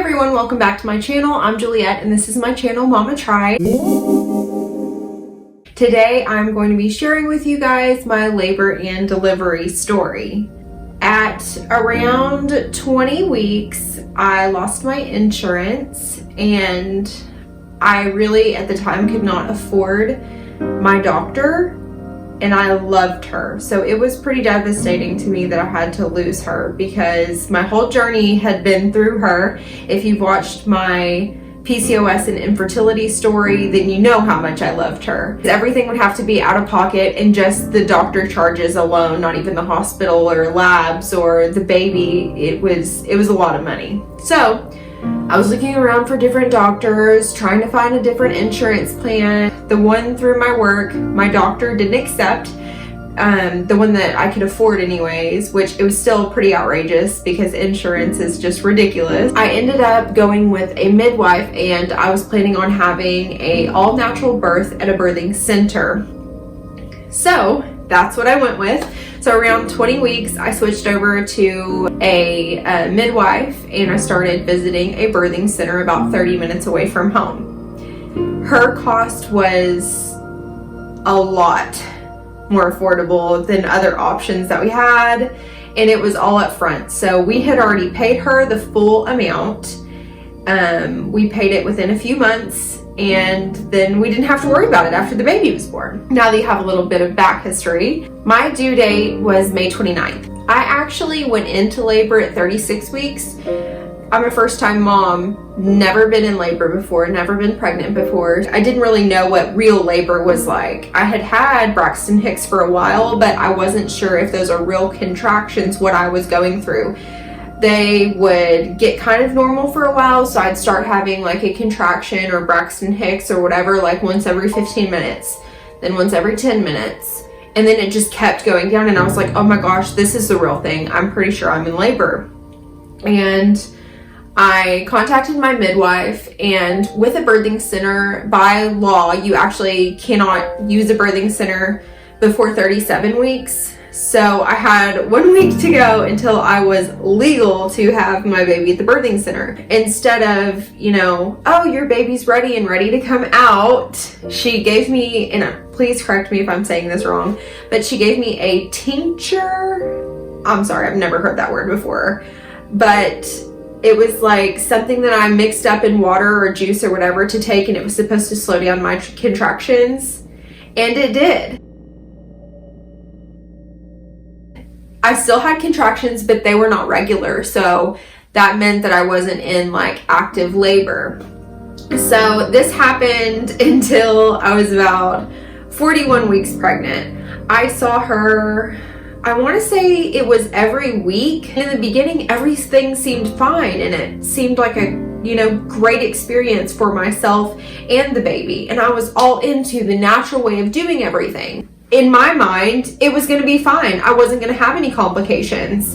everyone, welcome back to my channel. I'm Juliet and this is my channel Mama Tried. Today I'm going to be sharing with you guys my labor and delivery story. At around 20 weeks, I lost my insurance and I really at the time could not afford my doctor, and I loved her. So it was pretty devastating to me that I had to lose her because my whole journey had been through her. If you've watched my PCOS and infertility story, then you know how much I loved her. Everything would have to be out of pocket, and just the doctor charges alone, not even the hospital or labs or the baby, it was a lot of money. So I was looking around for different doctors, trying to find a different insurance plan. The one through my work, my doctor didn't accept. The one that I could afford anyways, which it was still pretty outrageous because insurance is just ridiculous. I ended up going with a midwife, and I was planning on having a all-natural birth at a birthing center. So that's what I went with. So around 20 weeks, I switched over to a midwife, and I started visiting a birthing center about 30 minutes away from home. Her cost was a lot more affordable than other options that we had, and it was all up front. So we had already paid her the full amount. We paid it within a few months, and then we didn't have to worry about it after the baby was born. Now that you have a little bit of back history, my due date was May 29th. I actually went into labor at 36 weeks. I'm a first-time mom, never been in labor before, never been pregnant before. I didn't really know what real labor was like. I had had Braxton Hicks for a while, but I wasn't sure if those are real contractions, what I was going through. They would get kind of normal for a while, so I'd start having like a contraction or Braxton Hicks or whatever, like once every 15 minutes, then once every 10 minutes. And then it just kept going down, and I was like, oh my gosh, this is the real thing. I'm pretty sure I'm in labor. And I contacted my midwife, and with a birthing center, by law, you actually cannot use a birthing center before 37 weeks. So I had 1 week to go until I was legal to have my baby at the birthing center. Instead of, oh, your baby's ready and ready to come out, she gave me, and please correct me if I'm saying this wrong, but she gave me a tincture. I'm sorry, I've never heard that word before, but it was like something that I mixed up in water or juice or whatever to take, and it was supposed to slow down my contractions, and it did. I still had contractions, but they were not regular, so that meant that I wasn't in like active labor. So this happened until I was about 41 weeks pregnant. I saw her, I want to say it was every week. In the beginning, everything seemed fine, and it seemed like a great experience for myself and the baby, and I was all into the natural way of doing everything. In my mind, it was going to be fine. I wasn't going to have any complications.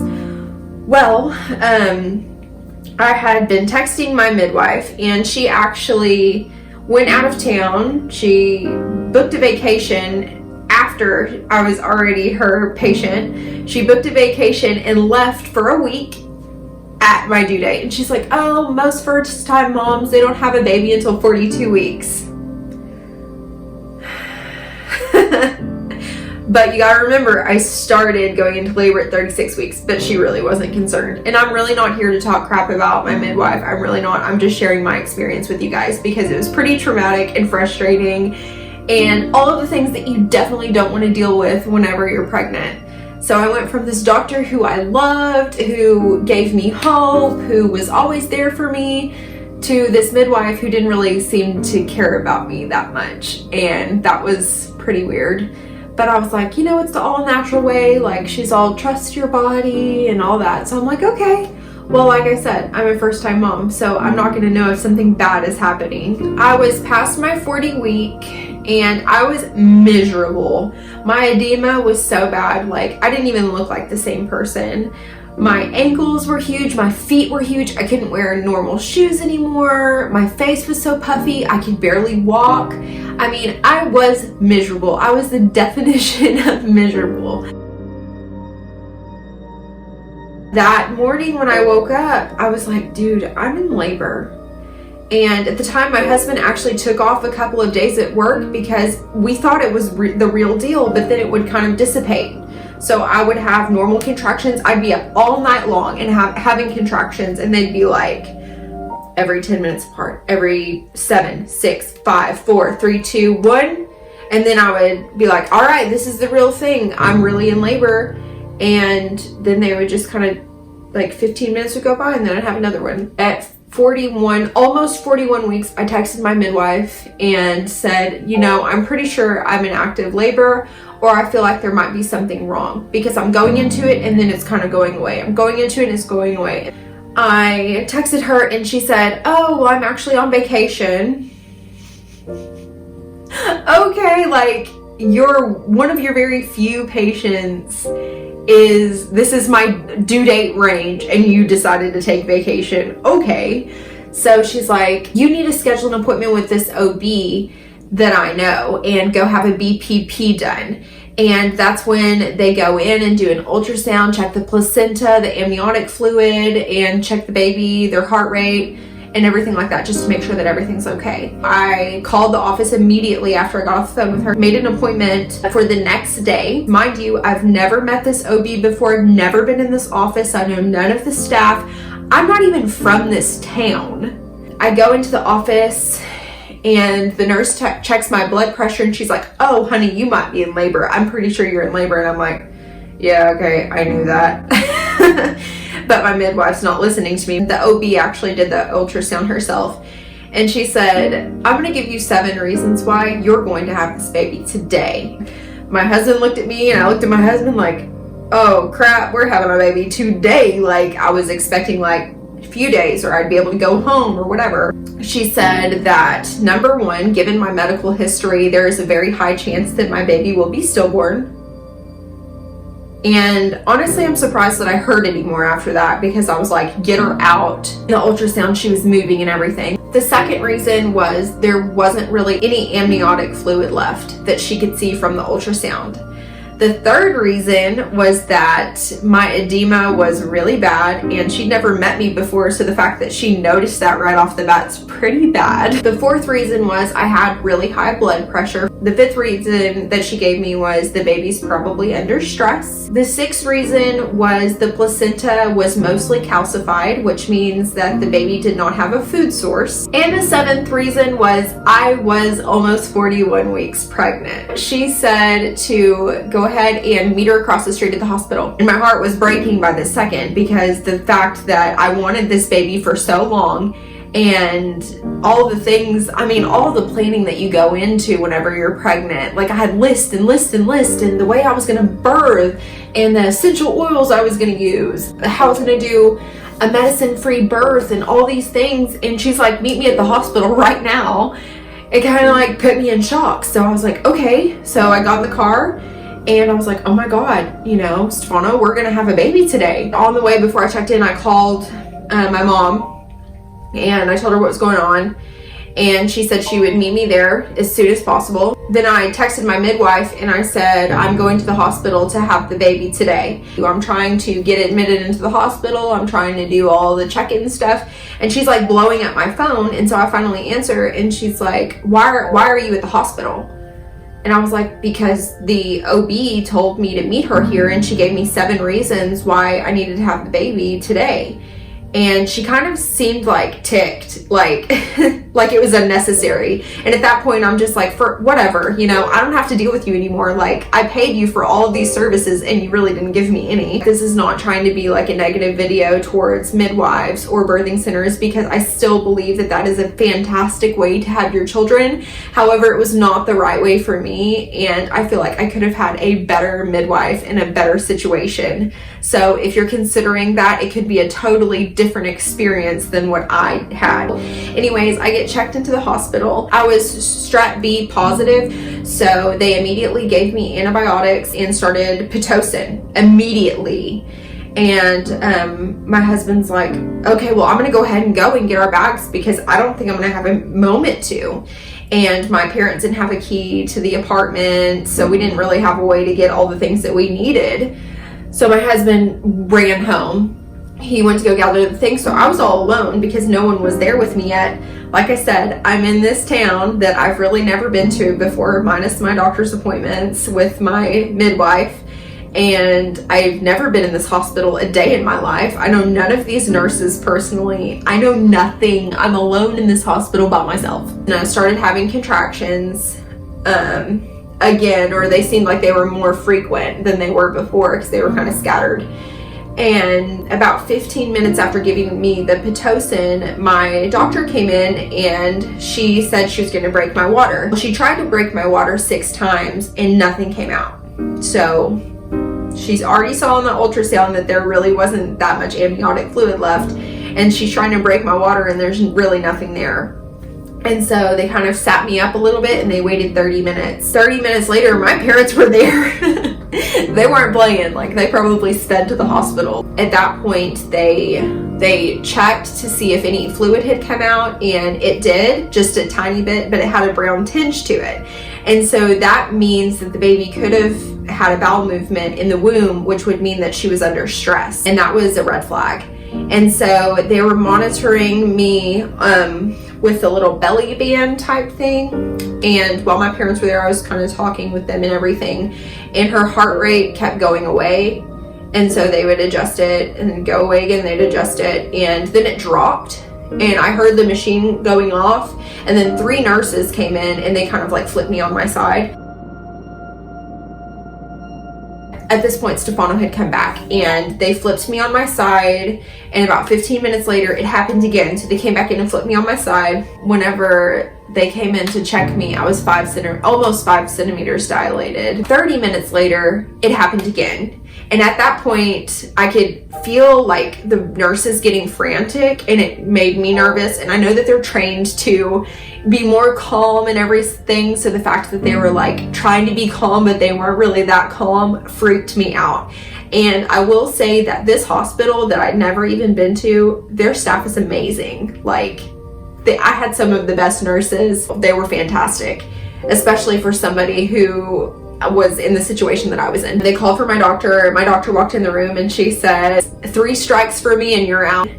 Well, I had been texting my midwife, and she actually went out of town. She booked a vacation after I was already her patient. She booked a vacation and left for a week at my due date. And she's like, oh, most first-time moms, they don't have a baby until 42 weeks. But you gotta remember, I started going into labor at 36 weeks, but she really wasn't concerned. And I'm really not here to talk crap about my midwife. I'm really not. I'm just sharing my experience with you guys because it was pretty traumatic and frustrating, and all of the things that you definitely don't want to deal with whenever you're pregnant. So I went from this doctor who I loved, who gave me hope, who was always there for me, to this midwife who didn't really seem to care about me that much. And that was pretty weird. But I was like, it's the all natural way. Like, she's all trust your body and all that. So I'm like, okay. Well, like I said, I'm a first time mom, so I'm not going to know if something bad is happening. I was past my 40 week, and I was miserable. My edema was so bad. Like, I didn't even look like the same person. My ankles were huge, my feet were huge, I couldn't wear normal shoes anymore, my face was so puffy, I could barely walk. I mean, I was miserable. I was the definition of miserable. That morning when I woke up, I was like, dude, I'm in labor. And at the time, my husband actually took off a couple of days at work because we thought it was the real deal, but then it would kind of dissipate. So I would have normal contractions. I'd be up all night long and having contractions, and they'd be like every 10 minutes apart, every 7, 6, 5, 4, 3, 2, 1. And then I would be like, all right, this is the real thing. I'm really in labor. And then they would just kind of like 15 minutes would go by, and then I'd have another one. At 41, almost 41 weeks, I texted my midwife and said, you know, I'm pretty sure I'm in active labor, or I feel like there might be something wrong because I'm going into it and then it's kind of going away. I'm going into it and it's going away. I texted her and she said, oh, well, I'm actually on vacation. Okay, like, you're one of your very few patients this is my due date range and you decided to take vacation. Okay. So she's like, you need to schedule an appointment with this OB that I know and go have a BPP done. And that's when they go in and do an ultrasound, check the placenta, the amniotic fluid, and check the baby, their heart rate, and everything like that, just to make sure that everything's okay. I called the office immediately after I got off the phone with her, made an appointment for the next day. Mind you, I've never met this OB before, never been in this office. I know none of the staff. I'm not even from this town. I go into the office and the nurse checks my blood pressure and she's like, oh, honey, you might be in labor. I'm pretty sure you're in labor. And I'm like, yeah, okay, I knew that. But my midwife's not listening to me. The OB actually did the ultrasound herself. And she said, I'm going to give you 7 reasons why you're going to have this baby today. My husband looked at me and I looked at my husband like, oh crap, we're having a baby today. Like, I was expecting like a few days or I'd be able to go home or whatever. She said that number 1, given my medical history, there is a very high chance that my baby will be stillborn. And honestly, I'm surprised that I heard any more after that because I was like, get her out. In the ultrasound, she was moving and everything. The second reason was there wasn't really any amniotic fluid left that she could see from the ultrasound. The third reason was that my edema was really bad and she'd never met me before, so the fact that she noticed that right off the bat's pretty bad. The fourth reason was I had really high blood pressure. The fifth reason that she gave me was the baby's probably under stress. The sixth reason was the placenta was mostly calcified, which means that the baby did not have a food source. And the seventh reason was I was almost 41 weeks pregnant. She said to go ahead and meet her across the street at the hospital. And my heart was breaking by the second because the fact that I wanted this baby for so long and all the things, I mean, all the planning that you go into whenever you're pregnant. Like I had lists and the way I was going to birth and the essential oils I was going to use, how I was going to do a medicine-free birth and all these things. And she's like, meet me at the hospital right now. It kind of like put me in shock. So I was like, okay. So I got in the car and I was like, oh my God, you know, Stefano, we're going to have a baby today. On the way before I checked in, I called my mom and I told her what was going on. And she said she would meet me there as soon as possible. Then I texted my midwife and I said, I'm going to the hospital to have the baby today. I'm trying to get admitted into the hospital. I'm trying to do all the check-in stuff. And she's like blowing up my phone. And so I finally answer and she's like, why are you at the hospital? And I was like, because the OB told me to meet her here and she gave me 7 reasons why I needed to have the baby today. And she kind of seemed like ticked, like like it was unnecessary. And at that point, I'm just like, for whatever, you know, I don't have to deal with you anymore. Like, I paid you for all of these services and you really didn't give me any. This is not trying to be like a negative video towards midwives or birthing centers, because I still believe that that is a fantastic way to have your children. However, it was not the right way for me. And I feel like I could have had a better midwife in a better situation. So if you're considering that, it could be a totally different experience than what I had. Anyways, I get checked into the hospital. I was strep B positive, so they immediately gave me antibiotics and started Pitocin immediately. And my husband's like, okay, well, I'm gonna go ahead and get our bags because I don't think I'm gonna have a moment to. And my parents didn't have a key to the apartment, so we didn't really have a way to get all the things that we needed. So my husband ran home he went to go gather the things, so I was all alone because no one was there with me yet. Like I said, I'm in this town that I've really never been to before, minus my doctor's appointments with my midwife, and I've never been in this hospital a day in my life. I know none of these nurses personally. I know nothing. I'm alone in this hospital by myself. And I started having contractions again, or they seemed like they were more frequent than they were before because they were kind of scattered. And about 15 minutes after giving me the Pitocin, my doctor came in and she said she was going to break my water. She tried to break my water 6 times and nothing came out. So she's already saw in the ultrasound that there really wasn't that much amniotic fluid left, and she's trying to break my water and there's really nothing there. And so they kind of sat me up a little bit and they waited 30 minutes. 30 minutes later, my parents were there. They weren't playing. Like, they probably sped to the hospital. At that point, they checked to see if any fluid had come out, and it did, just a tiny bit, but it had a brown tinge to it. And so that means that the baby could have had a bowel movement in the womb, which would mean that she was under stress, and that was a red flag. And so they were monitoring me with a little belly band type thing, and while my parents were there, I was kind of talking with them and everything, and her heart rate kept going away, and so they would adjust it and go away again, they'd adjust it, and then it dropped, and I heard the machine going off, and then 3 nurses came in and they kind of like flipped me on my side. At this point, Stefano had come back and they flipped me on my side, and about 15 minutes later it happened again. So they came back in and flipped me on my side. Whenever they came in to check me, I was almost 5 centimeters dilated. 30 minutes later, it happened again. And at that point, I could feel like the nurses getting frantic, and it made me nervous. And I know that they're trained to be more calm and everything. So the fact that they were like trying to be calm, but they weren't really that calm, freaked me out. And I will say that this hospital that I'd never even been to, their staff is amazing. Like, I had some of the best nurses. They were fantastic, especially for somebody who was in the situation that I was in. They called for my doctor. My doctor walked in the room and she said, 3 strikes for me and you're out.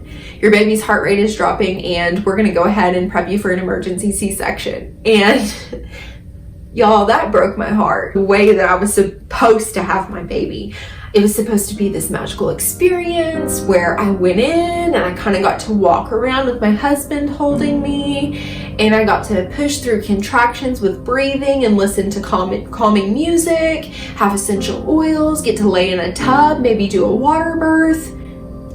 Your baby's heart rate is dropping and we're gonna go ahead and prep you for an emergency C-section. And y'all, that broke my heart. The way that I was supposed to have my baby. It was supposed to be this magical experience where I went in and I kind of got to walk around with my husband holding me, and I got to push through contractions with breathing and listen to calming music, have essential oils, get to lay in a tub, maybe do a water birth.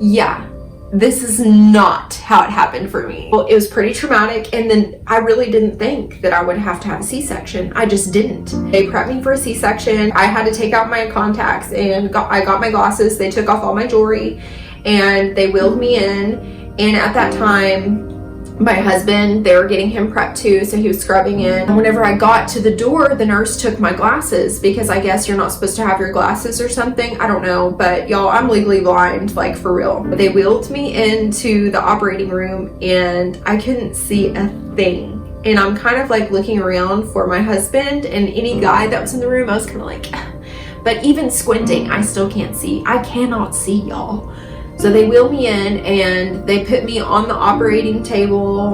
Yeah, this is not how it happened for me. Well, it was pretty traumatic, and then I really didn't think that I would have to have a C-section. I just didn't. They prepped me for a C-section. I had to take out my contacts and I got my glasses. They took off all my jewelry and they wheeled me in. And at that time, my husband, they were getting him prepped too, so he was scrubbing in. And whenever I got to the door, the nurse took my glasses because I guess you're not supposed to have your glasses or something. I don't know, but y'all, I'm legally blind, like for real. They wheeled me into the operating room and I couldn't see a thing. And I'm kind of like looking around for my husband and any guy that was in the room. I was kind of like, but even squinting, I still can't see. I cannot see, y'all. So they wheeled me in and they put me on the operating table,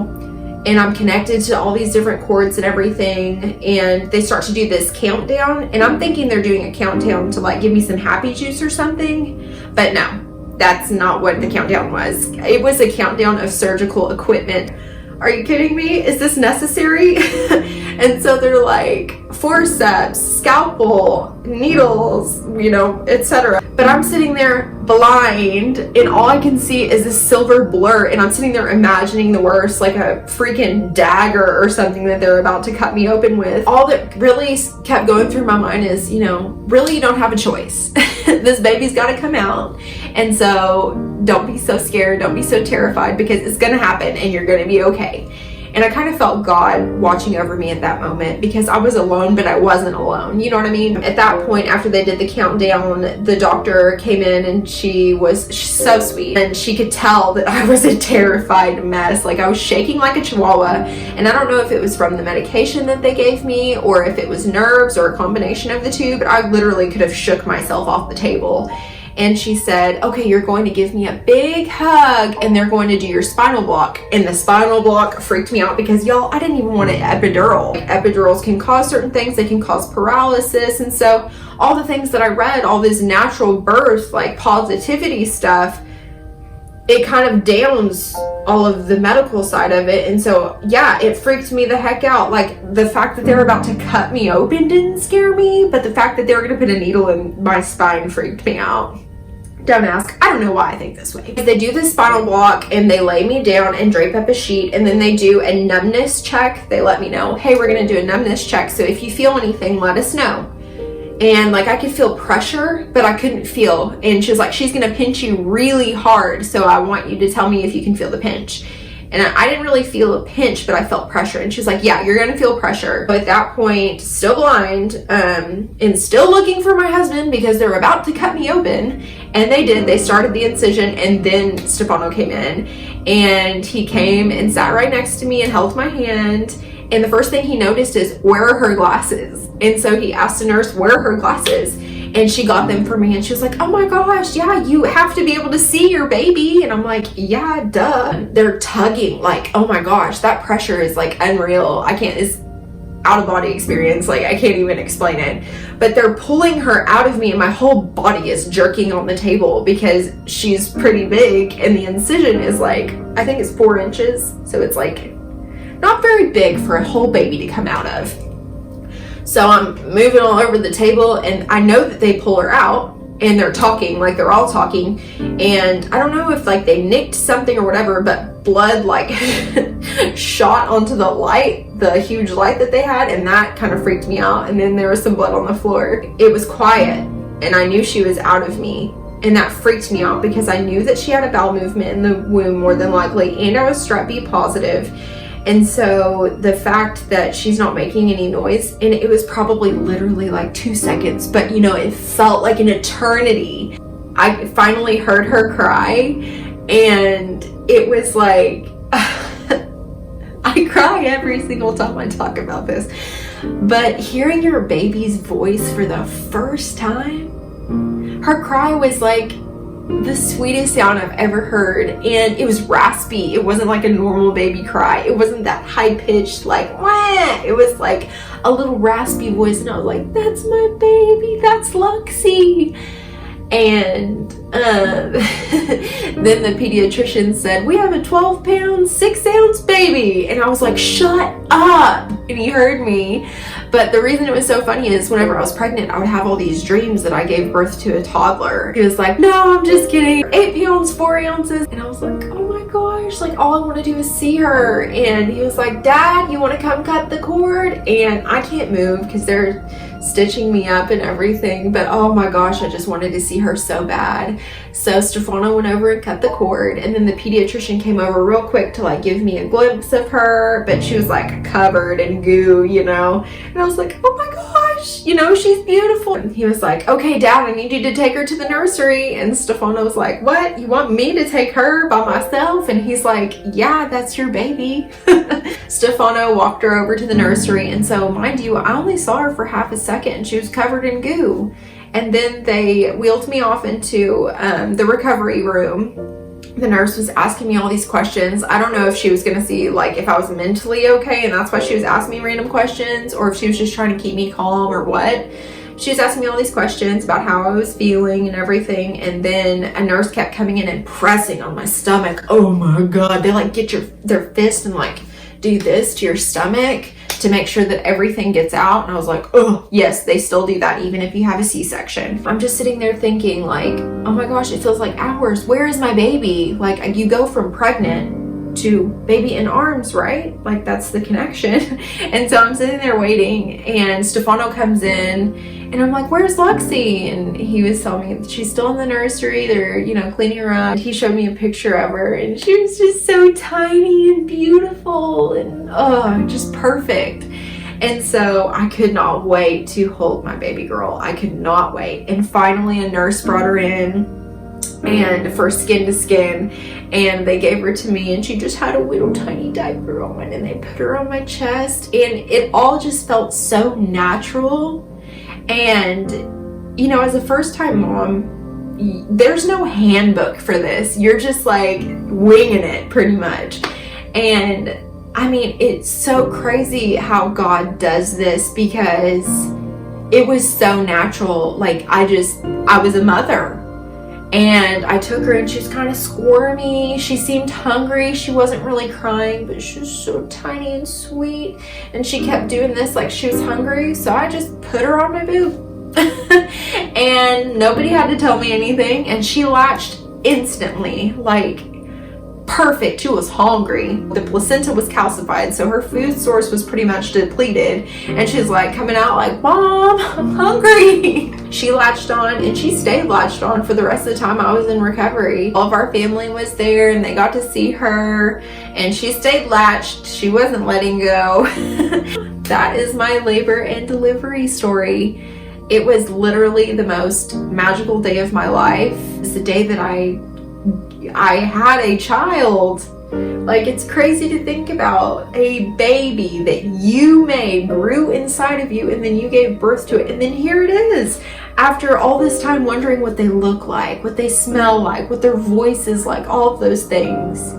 and I'm connected to all these different cords and everything, and they start to do this countdown, and I'm thinking they're doing a countdown to like give me some happy juice or something, but no, that's not what the countdown was. It was a countdown of surgical equipment. Are you kidding me? Is this necessary? And so they're like forceps, scalpel, needles, you know, etc. But I'm sitting there blind and all I can see is this silver blur, and I'm sitting there imagining the worst, like a freaking dagger or something that they're about to cut me open with. All that really kept going through my mind is, you know, really you don't have a choice. This baby's got to come out. And so don't be so scared, don't be so terrified, because it's going to happen and you're going to be okay. And I kind of felt God watching over me at that moment, because I was alone, but I wasn't alone. You know what I mean? At that point, after they did the countdown, the doctor came in and she's so sweet. And she could tell that I was a terrified mess. Like, I was shaking like a chihuahua. And I don't know if it was from the medication that they gave me or if it was nerves or a combination of the two, but I literally could have shook myself off the table. and she said, okay, you're going to give me a big hug and they're going to do your spinal block. And the spinal block freaked me out because, y'all, I didn't even want an epidural. Epidurals can cause certain things. They can cause paralysis. And so all the things that I read, all this natural birth, like positivity stuff, it kind of downs all of the medical side of it. And so, yeah, it freaked me the heck out. Like, the fact that they were about to cut me open didn't scare me, but the fact that they were going to put a needle in my spine freaked me out. Don't ask. I don't know why I think this way. They do the spinal block and they lay me down and drape up a sheet, and then they do a numbness check. They let me know, hey, we're going to do a numbness check. So if you feel anything, let us know. And like, I could feel pressure, but I couldn't feel. And she was like, she's going to pinch you really hard. So I want you to tell me if you can feel the pinch. And I didn't really feel a pinch, but I felt pressure. And she was like, yeah, you're going to feel pressure. But at that point, still blind, and still looking for my husband because they're about to cut me open. And they did. They started the incision, and then Stefano came in. And he came and sat right next to me and held my hand. And the first thing he noticed is, where are her glasses? And so he asked the nurse, where are her glasses? And she got them for me, and she was like, oh my gosh, yeah, you have to be able to see your baby. And I'm like, yeah, duh. They're tugging, like, oh my gosh, that pressure is like unreal. It's out of body experience. Like, I can't even explain it. But they're pulling her out of me, and my whole body is jerking on the table because she's pretty big, and the incision is like, I think it's 4 inches. So it's like not very big for a whole baby to come out of. So I'm moving all over the table, and I know that they pull her out, and they're talking, like they're all talking, and I don't know if like they nicked something or whatever, but blood like shot onto the light, the huge light that they had, and that kind of freaked me out. And then there was some blood on the floor. It was quiet, and I knew she was out of me, and that freaked me out because I knew that she had a bowel movement in the womb more than likely, and I was strep B positive. And so the fact that she's not making any noise, and it was probably literally like 2 seconds, but you know, it felt like an eternity. I finally heard her cry, and it was like, I cry every single time I talk about this, but hearing your baby's voice for the first time, her cry was like the sweetest sound I've ever heard, and it was raspy. It wasn't like a normal baby cry. It wasn't that high-pitched like wah. It was like a little raspy voice, and I was like, that's my baby, that's Luxi. And then the pediatrician said, we have a 12-pound 6-ounce baby, and I was like, shut up. And he heard me. But the reason it was so funny is whenever I was pregnant, I would have all these dreams that I gave birth to a toddler. He was like, no, I'm just kidding, 8 pounds 4 ounces. And I was like, oh my gosh, like all I want to do is see her. And he was like, Dad, you want to come cut the cord? And I can't move because they're stitching me up and everything, but oh my gosh, I just wanted to see her so bad. So Stefano went over and cut the cord, and then the pediatrician came over real quick to like give me a glimpse of her, but she was like covered in goo, you know, and I was like, oh my gosh, you know, she's beautiful. And he was like, okay, Dad, I need you to take her to the nursery. And Stefano was like, what, you want me to take her by myself? And he's like, yeah, that's your baby. Stefano walked her over to the nursery, and so mind you, I only saw her for half a second. She was covered in goo. And then they wheeled me off into the recovery room. The nurse was asking me all these questions. I don't know if she was going to see like if I was mentally okay, and that's why she was asking me random questions, or if she was just trying to keep me calm or what. She was asking me all these questions about how I was feeling and everything, and then a nurse kept coming in and pressing on my stomach. Oh my God, they like get their fist and like do this to your stomach to make sure that everything gets out. And I was like, oh yes, they still do that even if you have a C-section. I'm just sitting there thinking like, oh my gosh, it feels like hours. Where is my baby? Like, you go from pregnant to baby in arms, right? Like, that's the connection. And so I'm sitting there waiting, and Stefano comes in, and I'm like, where's Luxi? And he was telling me that she's still in the nursery. They're, you know, cleaning her up. He showed me a picture of her, and she was just so tiny and beautiful and just perfect. And so I could not wait to hold my baby girl. I could not wait. And finally a nurse brought her in, and for skin to skin, and they gave her to me, and she just had a little tiny diaper on, and they put her on my chest, and it all just felt so natural. And you know, as a first-time mom, there's no handbook for this. You're just like winging it pretty much. And I mean, it's so crazy how God does this, because it was so natural. Like I was a mother, and I took her, and she was kind of squirmy. She seemed hungry. She wasn't really crying, but she was so tiny and sweet, and she kept doing this like she was hungry. So I just put her on my boob. And nobody had to tell me anything, and she latched instantly, like perfect. She was hungry. The placenta was calcified, so her food source was pretty much depleted, and she's like coming out like, Mom, I'm hungry. She latched on, and she stayed latched on for the rest of the time I was in recovery. All of our family was there, and they got to see her, and she stayed latched. She wasn't letting go. That is my labor and delivery story. It was literally the most magical day of my life. It's the day that I had a child. Like, it's crazy to think about a baby that you made, grew inside of you, and then you gave birth to it. And then here it is, after all this time wondering what they look like, what they smell like, what their voice is like, all of those things.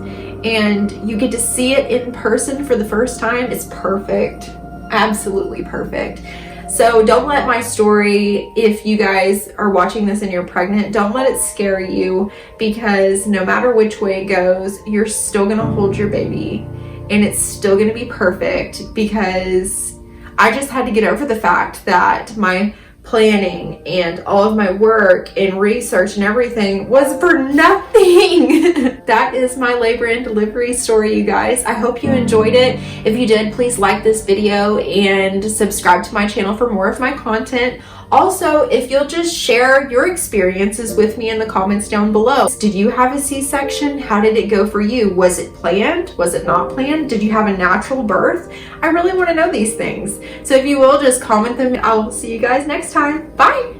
And you get to see it in person for the first time. It's perfect. Absolutely perfect. So don't let my story, if you guys are watching this and you're pregnant, don't let it scare you, because no matter which way it goes, you're still gonna hold your baby, and it's still gonna be perfect, because I just had to get over the fact that my planning and all of my work and research and everything was for nothing. That is my labor and delivery story, you guys. I hope you enjoyed it. If you did, please like this video and subscribe to my channel for more of my content. Also, if you'll just share your experiences with me in the comments down below. Did you have a C-section? How did it go for you? Was it planned? Was it not planned? Did you have a natural birth? I really want to know these things. So if you will, just comment them. I'll see you guys next time. Bye.